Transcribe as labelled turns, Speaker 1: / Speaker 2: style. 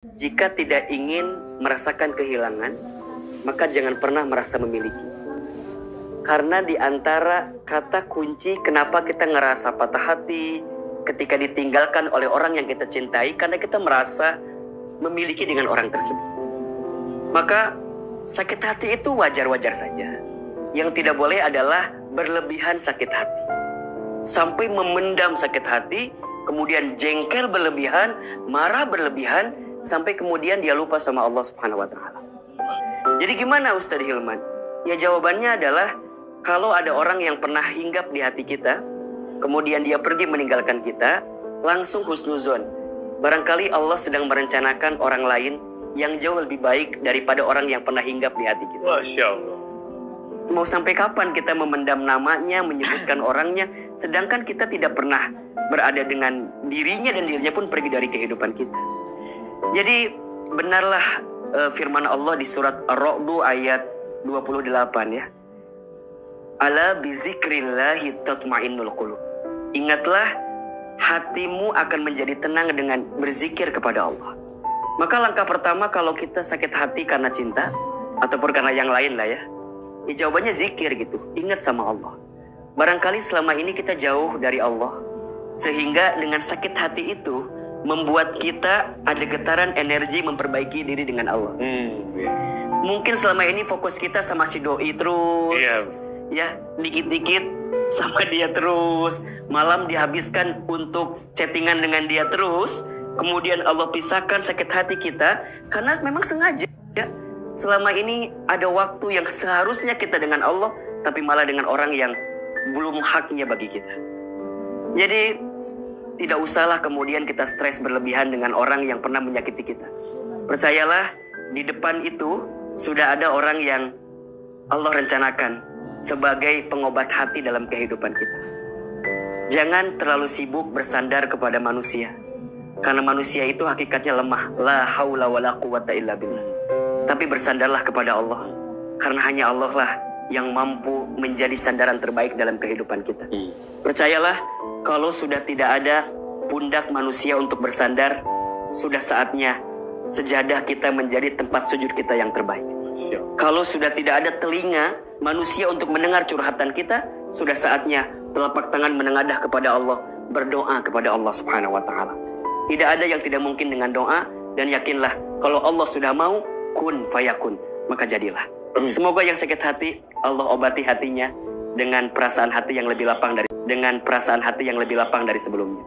Speaker 1: Jika tidak ingin merasakan kehilangan, maka jangan pernah merasa memiliki. Karena di antara kata kunci kenapa kita ngerasa patah hati ketika ditinggalkan oleh orang yang kita cintai, karena kita merasa memiliki dengan orang tersebut. Maka sakit hati itu wajar-wajar saja. Yang tidak boleh adalah berlebihan sakit hati. Sampai memendam sakit hati, kemudian jengkel berlebihan, marah berlebihan, sampai kemudian dia lupa sama Allah Subhanahu wa Ta'ala. Jadi gimana Ustadz Hilman? Ya jawabannya adalah, kalau ada orang yang pernah hinggap di hati kita, kemudian dia pergi meninggalkan kita, langsung husnuzon. Barangkali Allah sedang merencanakan orang lain yang jauh lebih baik daripada orang yang pernah hinggap di hati kita.
Speaker 2: Masya Allah.
Speaker 1: Mau sampai kapan kita memendam namanya, menyebutkan orangnya, sedangkan kita tidak pernah berada dengan dirinya dan dirinya pun pergi dari kehidupan kita. Jadi benarlah firman Allah di surat Ar-Ra'd ayat 28 ya. Ala bizikrillahi tatma'innul qulub. Ingatlah, hatimu akan menjadi tenang dengan berzikir kepada Allah. Maka langkah pertama kalau kita sakit hati karena cinta ataupun karena yang lain lah ya, jawabannya zikir gitu. Ingat sama Allah. Barangkali selama ini kita jauh dari Allah, sehingga dengan sakit hati itu membuat kita ada getaran energi memperbaiki diri dengan Allah. Mungkin selama ini fokus kita sama si doi terus, ya dikit-dikit sama dia terus, malam dihabiskan untuk chattingan dengan dia terus. Kemudian Allah pisahkan sakit hati kita karena memang sengaja. Ya, selama ini ada waktu yang seharusnya kita dengan Allah, tapi malah dengan orang yang belum haknya bagi kita. Jadi tidak usahlah kemudian kita stres berlebihan dengan orang yang pernah menyakiti kita. Percayalah, di depan itu sudah ada orang yang Allah rencanakan sebagai pengobat hati dalam kehidupan kita. Jangan terlalu sibuk bersandar kepada manusia, karena manusia itu hakikatnya lemah. La haula wala quwata illa billah. Tapi bersandarlah kepada Allah, karena hanya Allah lah yang mampu menjadi sandaran terbaik dalam kehidupan kita. Percayalah, kalau sudah tidak ada pundak manusia untuk bersandar, sudah saatnya sejadah kita menjadi tempat sujud kita yang terbaik. Kalau sudah tidak ada telinga manusia untuk mendengar curhatan kita, sudah saatnya telapak tangan menengadah kepada Allah, berdoa kepada Allah Subhanahu wa Ta'ala. Tidak ada yang tidak mungkin dengan doa, dan yakinlah kalau Allah sudah mau, kun fayakun, maka jadilah. Semoga yang sakit hati Allah obati hatinya dengan perasaan hati yang lebih lapang dari sebelumnya.